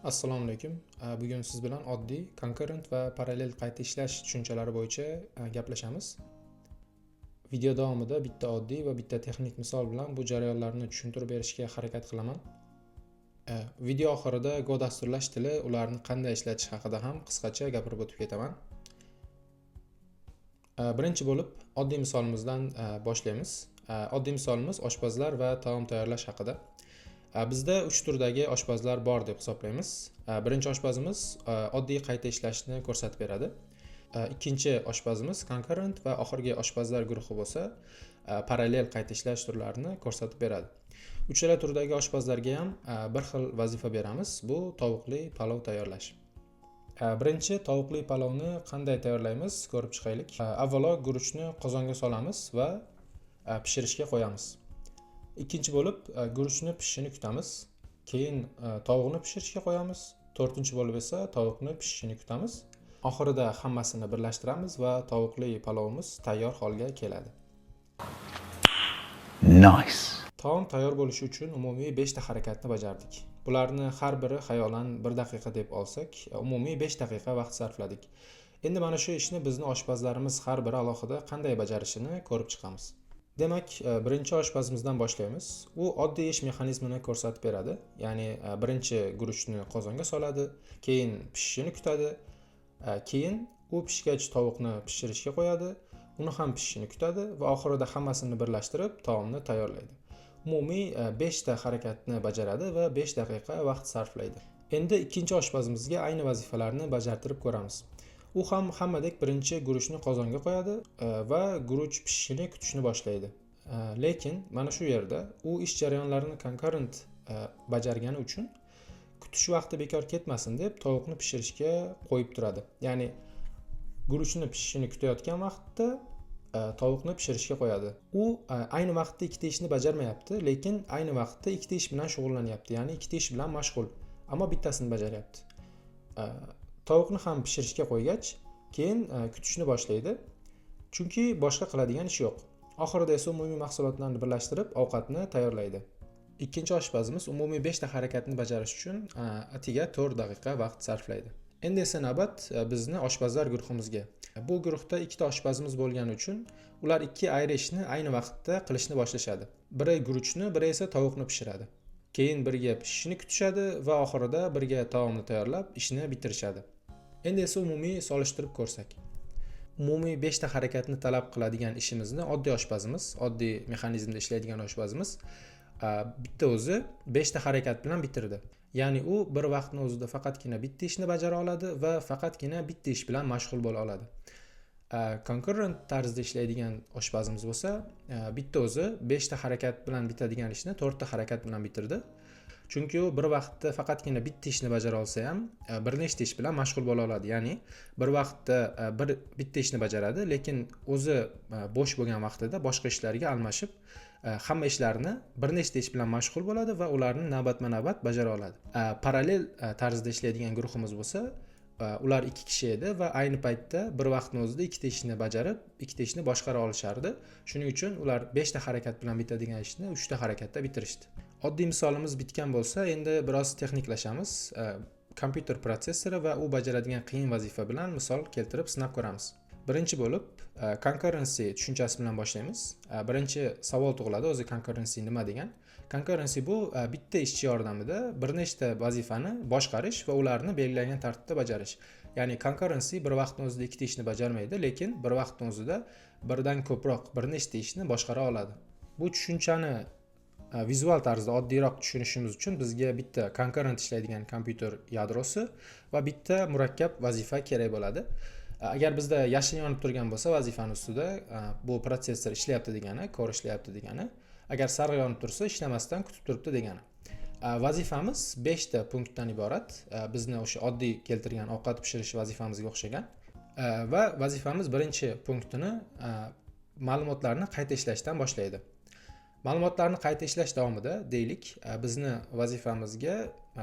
Assalomu alaykum. Bugun siz bilan oddiy, concurrent va parallel qayta ishlash tushunchalari bo'yicha gaplashamiz. Video davomida bitta oddiy va bitta texnik misol bilan bu jarayonlarni tushuntirib berishga harakat qilaman. Video oxirida Go dasturlash tili ularni qanday ishlatish haqida ham qisqacha gapirib o'tib ketaman. Birinchi bo'lib oddiy misolimizdan boshlaymiz. Oddiy misolimiz oshpazlar va taom tayyorlash haqida. Bizda 3 turdagi oshpazlar bor deb hisoblaymiz. Birinchi oshpazimiz oddiy qayta ishlashni ko'rsatib beradi. Ikkinchi oshpazimiz concurrent va oxirgi oshpazlar guruhi bo'lsa, parallel qayta ishlash turlarini ko'rsatib beradi. Uchala turdagi oshpazlarga ham bir xil vazifa beramiz. Bu tovuqli palov tayyorlash. Birinchi tovuqli palovni qanday tayyorlaymiz ko'rib chiqaylik. Avvalo guruchni qozonga solamiz va pishirishga qo'yamiz. Ikkinchi bo'lib guruchni pishishini kutamiz. Keyin tovuqni pishirishga qo'yamiz. To'rtinchi bo'lib esa tovuqni pishishini kutamiz. Oxirida hammasini birlashtiramiz va tovuqli palovimiz tayyor holga keladi. Nice. Taom tayyor bo'lishi uchun umumiy 5 ta harakatni bajardik. Bularni har biri xayolan 1 daqiqa deb olsak, umumiy 5 daqiqa vaqt sarfladik. Endi mana shu ishni bizni oshpazlarimiz har biri alohida qanday bajarishini ko'rib chiqamiz. Demak, birinchi oshpazimizdan boshlaymiz. U oddiy ish mexanizmini ko'rsatib beradi. Ya'ni birinchi guruchni qozonga soladi, keyin pishishini kutadi, keyin u pishgach tovuqni pishirishga qo'yadi, uni ham pishishini kutadi va oxirida hammasini birlashtirib taomni tayyorlaydi. Umumiy 5 ta harakatni bajaradi va 5 daqiqa vaqt sarflaydi. Endi ikkinchi oshpazimizga ayni vazifalarni bajartirib ko'ramiz. U ham hammadek birinchi guruchni qozonga qo'yadi va guruch pishishini kutishni boshlaydi. Lekin mana shu yerda u ish jarayonlarini concurrent bajargani uchun kutish vaqti bekor ketmasin deb tovuqni pishirishga qo'yib turadi. Ya'ni guruchni pishishini kutayotgan vaqtda tovuqni pishirishga qo'yadi. U ayni vaqtda ikkita ishni bajarmayapti, lekin ayni vaqtda ikkita ish bilan shug'ullanyapti. Ya'ni ikkita ish bilan mashg'ul, ammo bittasini bajaryapti. Tovuqni ham pishirishga qo'ygach, keyin kutishni boshlaydi. Chunki boshqa qiladigan ish yo'q. Oxirida esa umumiy mahsulotlarni birlashtirib ovqatni tayyorlaydi. Ikkinchi oshpazimiz umumiy 5 ta harakatni bajarish uchun atiga 4 daqiqa vaqt sarflaydi. Endi esa navbat bizni oshpazlar guruhimizga. Bu guruhda ikkita oshpazimiz bo'lgani uchun ular ikki ayri ishni ayni vaqtda qilishni boshlashadi. Biri guruchni, biri esa tovuqni pishiradi. Keyin birga pishishini kutishadi va oxirida birga taomni tayyorlab ishni bitirishadi. Endi esa umumiy solishtirib ko'rsak. Umumiy 5 ta harakatni talab qiladigan ishimizni oddiy oshpazimiz, oddiy mexanizmda ishlaydigan oshpazimiz bitta o'zi 5 ta harakat bilan bitirdi. Ya'ni u bir vaqtning o'zida faqatgina bitta ishni bajara oladi va faqatgina bitta ish bilan mashg'ul bo'la oladi. Concurrent tarzda ishlaydigan oshpazimiz bo'lsa, bitta o'zi 5 ta harakat bilan bitadigan ishni 4 ta harakat bilan bitirdi. Chunki u bir vaqtda faqatgina bitta ishni bajara olsa ham, bir nechta ish bilan mashg'ul bo'la oladi. Ya'ni bir vaqtda bitta ishni bajaradi, lekin o'zi bo'sh bo'lgan vaqtida boshqa ishlarga almashib, hamma ishlarni bir nechta ish bilan mashg'ul bo'ladi va ularni navbatma-navbat bajara oladi. Parallel tarzda ishlaydigan guruhimiz bo'lsa, ular 2 kishi edi va ayni paytda bir vaqtning o'zida ikkita ishni bajarib, ikkita ishni boshqara olishardi. Shuning uchun ular 5 ta harakat bilan bitadigan ishni 3 ta harakatda bitirishdi. Oddiy misolimiz bitgan bo'lsa, endi biroz texniklashamiz. Kompyuter protsessori va u bajaradigan qiyin vazifa bilan misol keltirib sinab ko'ramiz. Birinchi bo'lib concurrency tushunchasi bilan boshlaymiz. Birinchi savol tug'iladi, o'zi concurrency nima degan? Concurrency bu bitta ishchi yordamida bir nechta vazifani boshqarish va ularni belgilangan tartibda bajarish. Ya'ni concurrency bir vaqtning o'zida ikkita ishni bajarmaydi, lekin bir vaqtning o'zida birdan ko'proq bir nechta ishni boshqara oladi. Bu tushunchani vizual tarzda oddiyroq tushunishimiz uchun bizga bitta concurrent ishlaydigan kompyuter yadrosi va bitta murakkab vazifa kerak bo'ladi. Agar bizda yashil yonib turgan bo'lsa vazifani ustida bu protsessor ishlayapti degani, core ishlayapti degani. Agar sariq yonib tursa ishlamasdan kutib turibdi degani. Vazifamiz 5 ta punktdan iborat. Bizni o'sha oddiy keltirgan ovqat pishirish vazifamizga o'xshagan. Va vazifamiz birinchi punktini ma'lumotlarni qayta ishlashdan boshlaydi. Ma'lumotlarni qayta ishlash davomida deylik, bizni vazifamizga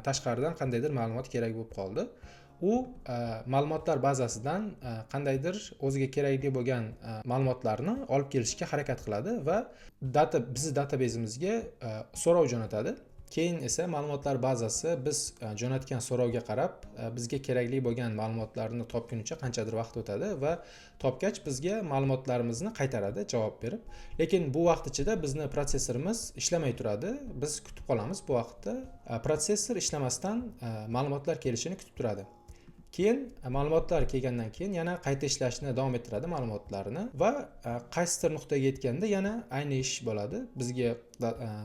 tashqaridan qandaydir ma'lumot kerak bo'lib qoldi. U ma'lumotlar bazasidan qandaydir o'ziga kerakli bo'lgan ma'lumotlarni olib kelishga harakat qiladi va bizning databazimizga so'rov jo'natadi. keyin esa ma'lumotlar bazasi biz jo'natgan so'rovga qarab bizga kerakli bo'lgan ma'lumotlarni topgunicha qanchadir vaqt o'tadi va topgach bizga ma'lumotlarimizni qaytaradi javob berib. Lekin bu vaqt ichida bizni protsessorimiz ishlamay turadi. Biz kutib qolamiz bu vaqtda. Protsessor ishlamasdan ma'lumotlar kelishini kutib turadi. Keyin ma'lumotlar kelgandan keyin yana qayta ishlashni davom ettiradi ma'lumotlarni va qaysidir nuqtaga yetganda yana ayni ish bo'ladi. Bizga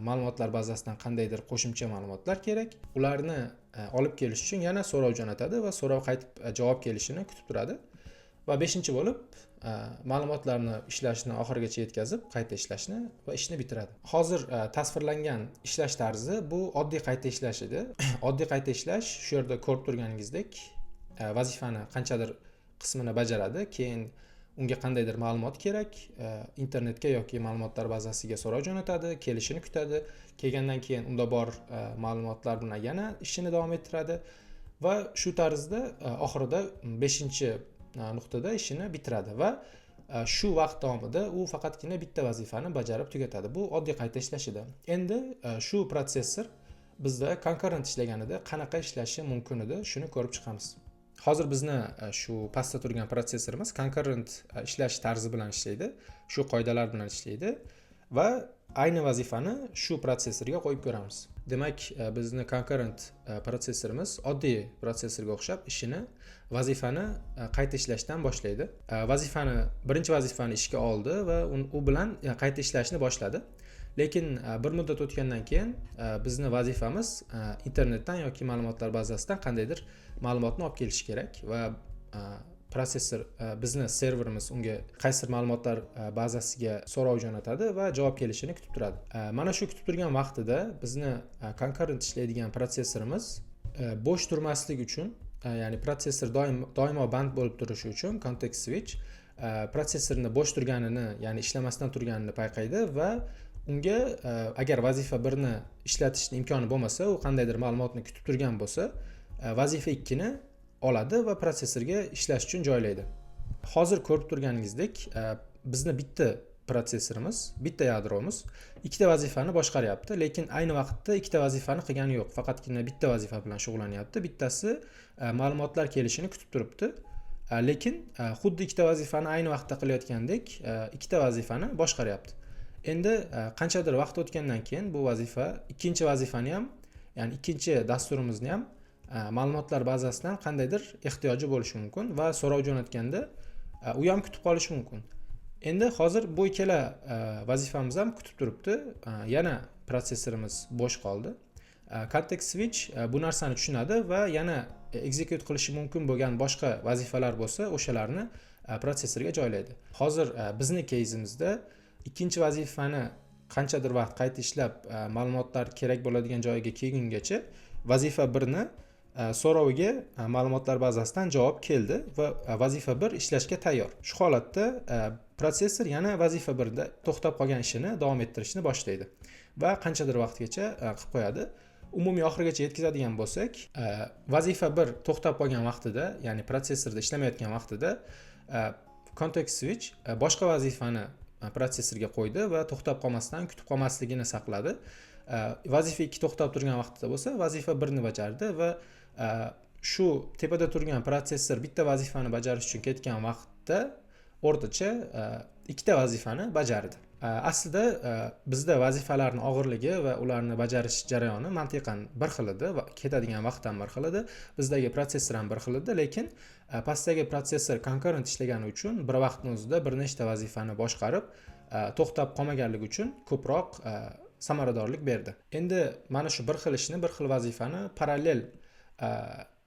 ma'lumotlar bazasidan qandaydir qo'shimcha ma'lumotlar kerak. Ularni olib kelish uchun yana so'rov jo'natadi va so'rov qaytib javob kelishini kutib turadi. Va 5-chi bo'lib ma'lumotlarni ishlashni oxirigacha yetkazib, qayta ishlashni va ishni bitiradi. Hozir tasvirlangan ishlash tarzi bu oddiy qayta ishlash edi. Oddiy qayta ishlash shu yerda ko'rib turganingizdek vazifani qanchadir qismini bajaradi, keyin unga qandaydir ma'lumot kerak, internetga yoki ma'lumotlar bazasiga so'rov jo'natadi, kelishini kutadi, kelgandan keyin unda bor ma'lumotlar bilan yana ishini davom ettiradi va shu tarzda oxirida 5-chi nuqtada ishini bitiradi va shu vaqt davomida u faqatgina bitta vazifani bajarib tugatadi. Bu oddiy qayta ishlash edi. Endi shu protsessor bizda concurrent ishlaganida qanaqa ishlashi mumkin edi, shuni ko'rib chiqamiz. Hozir bizni shu pastda turgan protsessorimiz concurrent ishlash tarzi bilan ishlaydi, shu qoidalar bilan ishlaydi va ayni vazifani shu protsessorga qo'yib ko'ramiz. Demak, bizni concurrent protsessorimiz oddiy protsessorga o'xshab ishini vazifani qayta ishlashdan boshlaydi. Birinchi vazifani ishga oldi va u bilan qayta ishlashni boshladi. Lekin bir muddat o'tgandan keyin bizni vazifamiz internetdan yoki ma'lumotlar bazasidan qandaydir ma'lumotni olib kelish kerak va protsessor bizni serverimiz unga qaysi ma'lumotlar bazasiga so'rov jo'natadi va javob kelishini kutib turadi. Mana shu kutib turgan vaqtida bizni concurrent ishlaydigan protsessorimiz bo'sh turmaslik uchun, ya'ni protsessor doimo band bo'lib turishi uchun context switch protsessorni bo'sh turganini, ya'ni ishlamasdan turganini payqaydi va unga agar vazifa 1ni ishlatishning imkoni bo'lmasa, u qandaydir ma'lumotni kutib turgan bo'lsa, vazifa 2ni oladi va protsessorga ishlash uchun joylaydi. Hozir ko'rib turganingizdek, bizni bitta protsessorimiz, bitta yadromiz ikkita vazifani boshqaryapti, lekin ayni vaqtda ikkita vazifani qilgani yo'q, faqatgina bitta vazifa bilan shug'ullanyapti. Bittasi ma'lumotlar kelishini kutib turibdi. Lekin xuddi ikkita vazifani ayni vaqtda qilayotgandek, ikkita vazifani boshqaryapti. Endi qanchadir vaqt o'tgandan keyin bu vazifa ikkinchi vazifani ham, ya'ni ikkinchi dasturimizni ham ma'lumotlar bazasidan qandaydir ehtiyoji bo'lishi mumkin va so'rov jo'natganda u ham kutib qolishi mumkin. Endi hozir bu ikkala vazifamiz ham kutib turibdi. Yana protsessorimiz bo'sh qoldi. Context switch bu narsani tushunadi va yana execute qilishi mumkin bo'lgan boshqa vazifalar bo'lsa, o'shalarni protsessorga joylaydi. Hozir bizning кейsimizda ikkinchi vazifani qanchadir vaqt qayta ishlab ma'lumotlar kerak bo'ladigan joyiga kelgungacha vazifa 1ni so'roviga ma'lumotlar bazasidan javob keldi va vazifa 1 ishlashga tayyor. Shu holatda protsessor yana vazifa 1da to'xtab qolgan ishini davom ettirishni boshlaydi va qanchadir vaqtgacha qilib qo'yadi. Umumiy oxirigacha yetkazadigan bo'lsak, vazifa 1 to'xtab qolgan vaqtida, ya'ni protsessorda ishlamayotgan vaqtida context switch boshqa vazifani protsessorga qo'ydi va to'xtab qolmasdan kutib qolmasligini saqladi. Vazifa 2 to'xtab turgan vaqtida bo'lsa, vazifa 1ni bajardi va shu tepada turgan protsessor bitta vazifani bajarish uchun ketgan vaqtda o'rtacha ikkita vazifani bajardi. Aslida bizda vazifalarning og'irligi va ularni bajarish jarayoni mantiqan bir xil edi va ketadigan vaqt ham bir xil edi. Bizdagi protsessor ham bir xil edi, lekin pastdagi protsessor concurrent ishlagani uchun bir vaqtning o'zida bir nechta vazifani boshqarib, to'xtab qolmaganligi uchun ko'proq samaradorlik berdi. Endi mana shu bir xil ishni, bir xil vazifani parallel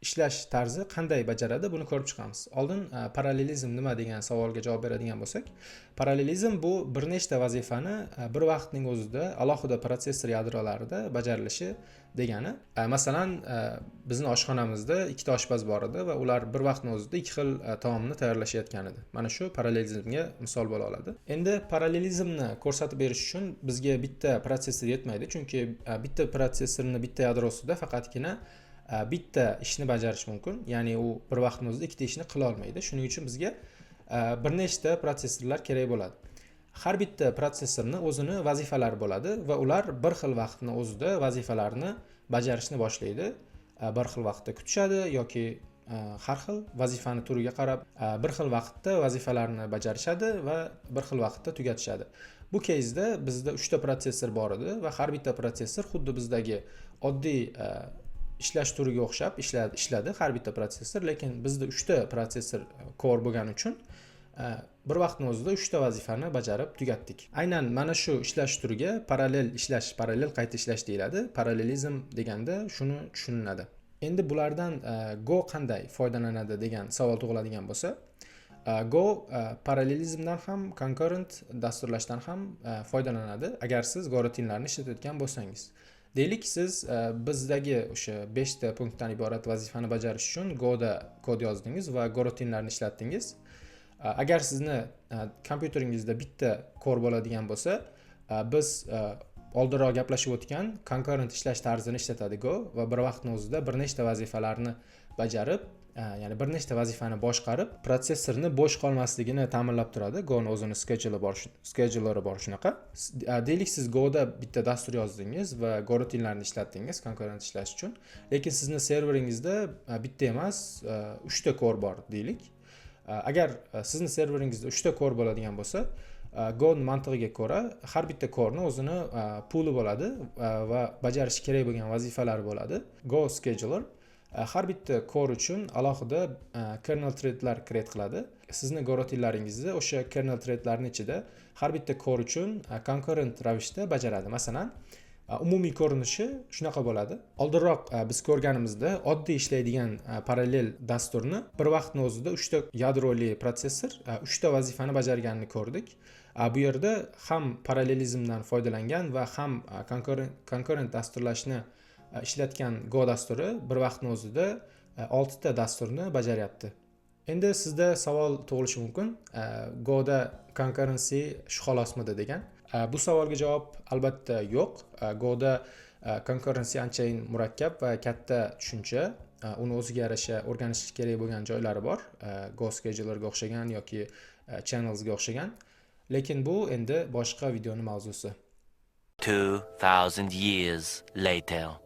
ishlash tarzi qanday bajaradi, buni ko'rib chiqamiz. Oldin parallelizm nima degan savolga javob beradigan bo'lsak, parallelizm bu bir nechta vazifani bir vaqtning o'zida alohida protsessor yadrolarida bajarilishi degani. Masalan, bizning oshxonamizda ikkita oshpaz bor edi va ular bir vaqtning o'zida ikki xil taomni tayyorlashayotgan edi. Mana shu parallelizmga misol bo'la oladi. Endi parallelizmni ko'rsatib berish uchun bizga bitta protsessor yetmaydi, chunki bitta protsessorning bitta yadrosida faqatgina bitta ishni bajarish mumkin, ya'ni u bir vaqtning o'zida ikkita ishni qila olmaydi. Shuning uchun bizga bir nechta protsessorlar kerak bo'ladi. Har bitta protsessorni o'zini vazifalari bo'ladi va ular bir xil vaqtni o'zida vazifalarni bajarishni boshlaydi. Bir xil vaqtda kutishadi yoki har xil vazifani turiga qarab bir xil vaqtda vazifalarni bajarishadi va bir xil vaqtda tugatishadi. Bu case'da bizda 3 ta protsessor bor edi va har bitta protsessor xuddi bizdagi oddiy ishlash turiga o'xshab ishladi har bitta protsessor, lekin bizda 3 ta protsessor core bo'lgani uchun bir vaqtning o'zida 3 ta vazifani bajarib tugatdik. Aynan mana shu ishlash turiga parallel ishlash, parallel qayta ishlash deyiladi. Parallelizm deganda shuni tushuniladi. Endi bulardan Go qanday foydalanadi degan savol tug'iladigan bo'lsa, Go parallelizmdan ham, concurrent dasturlashdan ham foydalanadi agar siz gorotinlarni ishlatayotgan bo'lsangiz. Deylik, siz bizdagi o'sha 5 ta punktdan iborat vazifani bajarish uchun Go'da kod yozdingiz va gorotinlarni ishlatdingiz. Agar sizni kompyuteringizda bitta core bo'ladigan bo'lsa, biz oldinroq gaplashib o'tgan concurrent ishlash tarzini ishlatadi Go va bir vaqtning o'zida bir nechta vazifalarni bajarib, ya'ni bir nechta vazifani boshqarib, protsessorni bo'sh qolmasligini ta'minlab turadi. Go'ning o'zini scheduleri bor shunaqa. Deylik, siz Go'da bitta dastur yozdingiz va gorotinlarni ishlatdingiz concurrent ishlash uchun, lekin sizni serveringizda bitta emas, 3 ta core bor deylik. Agar sizni serveringizda 3 ta core bo'ladigan bo'lsa, Go mantig'iga ko'ra har bitta core'ni o'zini pool'i bo'ladi va bajarish kerak bo'lgan vazifalari bo'ladi. Go scheduler har bitta core uchun alohida kernel threadlar create qiladi. Sizni gorotinlaringizni o'sha kernel threadlarning ichida har bitta core uchun concurrent ravishda bajaradi. Masalan, umumiy ko'rinishi shunaqa bo'ladi. Oldinroq biz ko'rganimizda oddiy ishlaydigan parallel dasturni bir vaqtning o'zida 3 ta yadroli protsessor 3 ta vazifani bajarganini ko'rdik. Bu yerda ham parallelizmdan foydalangan va ham concurrent dasturlashni ishlatgan Go dasturi bir vaqtning o'zida 6 ta dasturni bajaryapti. Endi sizda savol tug'ilishi mumkin, Go'da concurrency shu xolosmidi degan. Bu savolga javob albatta yo'q. Go'da concurrency anchayin murakkab va katta tushuncha. Uni o'ziga yarasha o'rganish kerak bo'lgan joylari bor. Go schedulerga o'xshagan yoki channelsga o'xshagan. Lekin bu endi boshqa videoning mavzusi. 2000 years later.